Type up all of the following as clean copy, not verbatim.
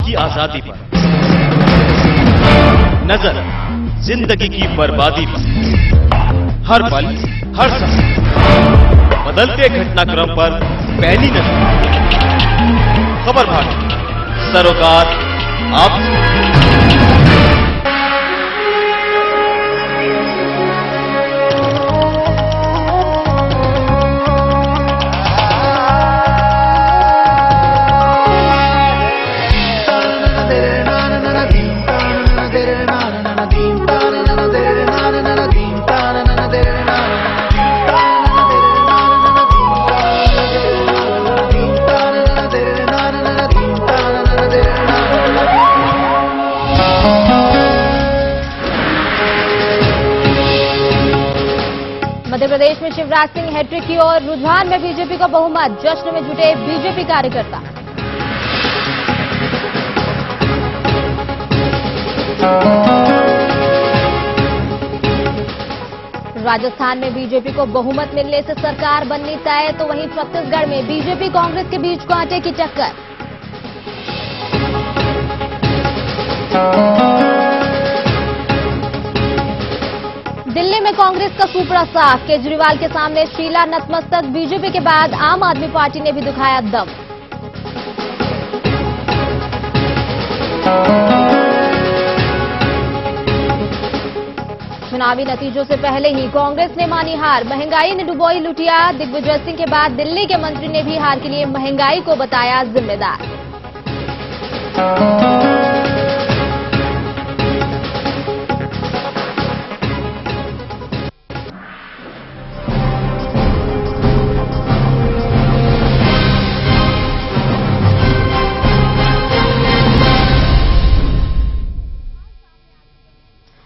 की आजादी पर, नजर जिंदगी की बर्बादी पर, हर पल हर समय बदलते घटनाक्रम पर पहली नजर। खबर भारती, सरोकार आप। मध्य प्रदेश में शिवराज सिंह हैट्रिक की ओर, रुझान में बीजेपी को बहुमत, जश्न में जुटे बीजेपी कार्यकर्ता। राजस्थान में बीजेपी को बहुमत मिलने से सरकार बननी तय, तो वहीं छत्तीसगढ़ में बीजेपी कांग्रेस के बीच कांटे की टक्कर। दिल्ली में कांग्रेस का सूपड़ा साफ, केजरीवाल के सामने शीला नतमस्तक, बीजेपी के बाद आम आदमी पार्टी ने भी दिखाया दम। चुनावी नतीजों से पहले ही कांग्रेस ने मानी हार, महंगाई ने डुबोई लुटिया, दिग्विजय सिंह के बाद दिल्ली के मंत्री ने भी हार के लिए महंगाई को बताया जिम्मेदार।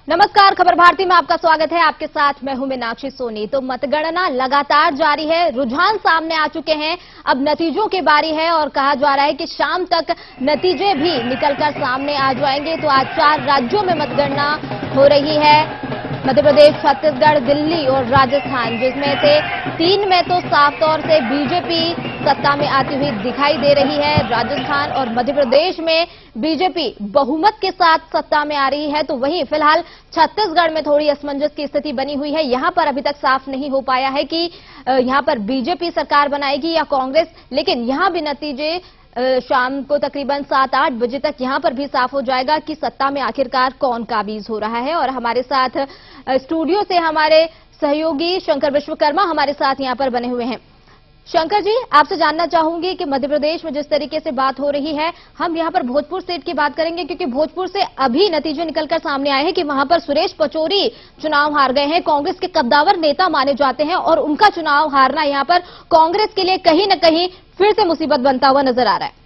नमस्कार, खबर भारती में आपका स्वागत है। आपके साथ मैं हूं मीनाक्षी सोनी। तो मतगणना लगातार जारी है, रुझान सामने आ चुके हैं, अब नतीजों की बारी है और कहा जा रहा है कि शाम तक नतीजे भी निकलकर सामने आ जाएंगे। तो आज 4 राज्यों में मतगणना हो रही है, मध्य प्रदेश, छत्तीसगढ़, दिल्ली और राजस्थान, जिसमें से 3 में तो साफ तौर से बीजेपी सत्ता में आती हुई दिखाई दे रही है। राजस्थान और मध्य प्रदेश में बीजेपी बहुमत के साथ सत्ता में आ रही है, तो वहीं फिलहाल छत्तीसगढ़ में थोड़ी असमंजस की स्थिति बनी हुई है। यहां पर अभी तक साफ नहीं हो पाया है कि यहां पर बीजेपी सरकार बनाएगी या कांग्रेस, लेकिन यहां भी नतीजे शाम को तकरीबन 7-8 बजे तक यहां पर भी साफ हो जाएगा कि सत्ता में आखिरकार कौन काबिज हो रहा है। और हमारे साथ स्टूडियो से हमारे सहयोगी शंकर विश्वकर्मा हमारे साथ यहां पर बने हुए हैं। शंकर जी, आपसे जानना चाहूंगी कि मध्य प्रदेश में जिस तरीके से बात हो रही है, हम यहां पर भोजपुर सीट की बात करेंगे, क्योंकि भोजपुर से अभी नतीजे निकलकर सामने आए हैं कि वहां पर सुरेश पचौरी चुनाव हार गए हैं। कांग्रेस के कद्दावर नेता माने जाते हैं और उनका चुनाव हारना यहां पर कांग्रेस के लिए कहीं न कहीं फिर से मुसीबत बनता हुआ नजर आ रहा है।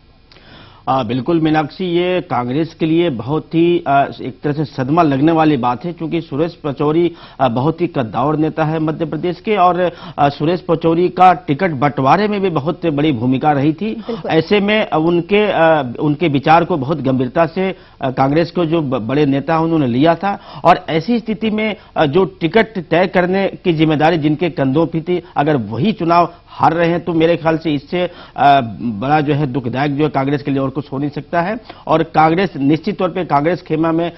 बिल्कुल मीनाक्षी, ये कांग्रेस के लिए बहुत ही एक तरह से सदमा लगने वाली बात है, क्योंकि सुरेश पचौरी बहुत ही कद्दावर नेता है मध्य प्रदेश के, और सुरेश पचौरी का टिकट बंटवारे में भी बहुत बड़ी भूमिका रही थी। ऐसे में उनके विचार को बहुत गंभीरता से कांग्रेस के जो बड़े नेता हैं उन्होंने लिया था, और ऐसी स्थिति में जो टिकट तय करने की जिम्मेदारी जिनके कंधों पर थी, अगर वही चुनाव हार रहे हैं तो मेरे ख्याल से इससे बड़ा जो है दुखदायक जो है कांग्रेस के लिए और कुछ हो नहीं सकता है। और कांग्रेस निश्चित तौर पे कांग्रेस खेमा में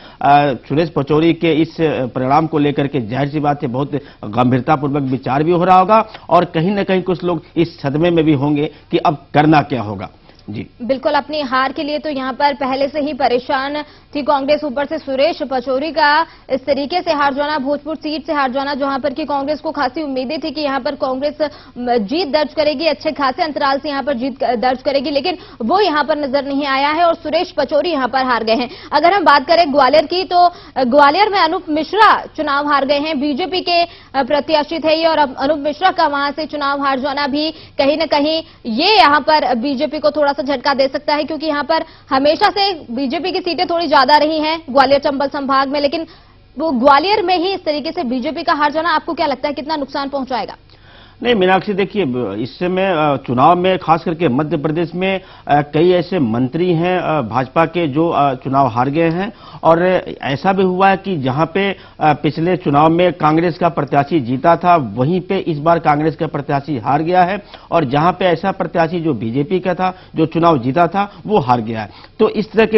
सुरेश पचौरी के इस परिणाम को लेकर के जाहिर सी बात है बहुत गंभीरतापूर्वक विचार भी हो रहा होगा, और कहीं ना कहीं कुछ लोग इस सदमे में भी होंगे कि अब करना क्या होगा। जी बिल्कुल, अपनी हार के लिए तो यहां पर पहले से ही परेशान थी कांग्रेस, ऊपर से सुरेश पचौरी का इस तरीके से हार जाना, भोजपुर सीट से हार जाना, जहां पर कि कांग्रेस को खासी उम्मीदें थी कि यहां पर कांग्रेस जीत दर्ज करेगी, अच्छे खासे अंतराल से यहां पर जीत दर्ज करेगी, लेकिन वो यहां पर नजर नहीं आया है और सुरेश पचौरी यहां पर हार गए हैं। अगर हम बात करें ग्वालियर की, तो ग्वालियर में अनूप मिश्रा चुनाव हार गए हैं, बीजेपी के प्रत्याशी थे ये, और अब अनूप मिश्रा का वहां से चुनाव हार जाना भी कहीं न कहीं ये यहां पर बीजेपी को थोड़ा झटका दे सकता है, क्योंकि यहां पर हमेशा से बीजेपी की सीटें थोड़ी ज्यादा रही हैं ग्वालियर चंबल संभाग में, लेकिन वो ग्वालियर में ही इस तरीके से बीजेपी का हार जाना आपको क्या लगता है कितना नुकसान पहुंचाएगा? नहीं मीनाक्षी, देखिए इस समय चुनाव में खास करके मध्य प्रदेश में कई ऐसे मंत्री हैं भाजपा के जो चुनाव हार गए हैं, और ऐसा भी हुआ है कि जहां पे पिछले चुनाव में कांग्रेस का प्रत्याशी जीता था वहीं पे इस बार कांग्रेस का प्रत्याशी हार गया है, और जहां पे ऐसा प्रत्याशी जो बीजेपी का था जो चुनाव जीता था वो हार गया है। तो इस तरह के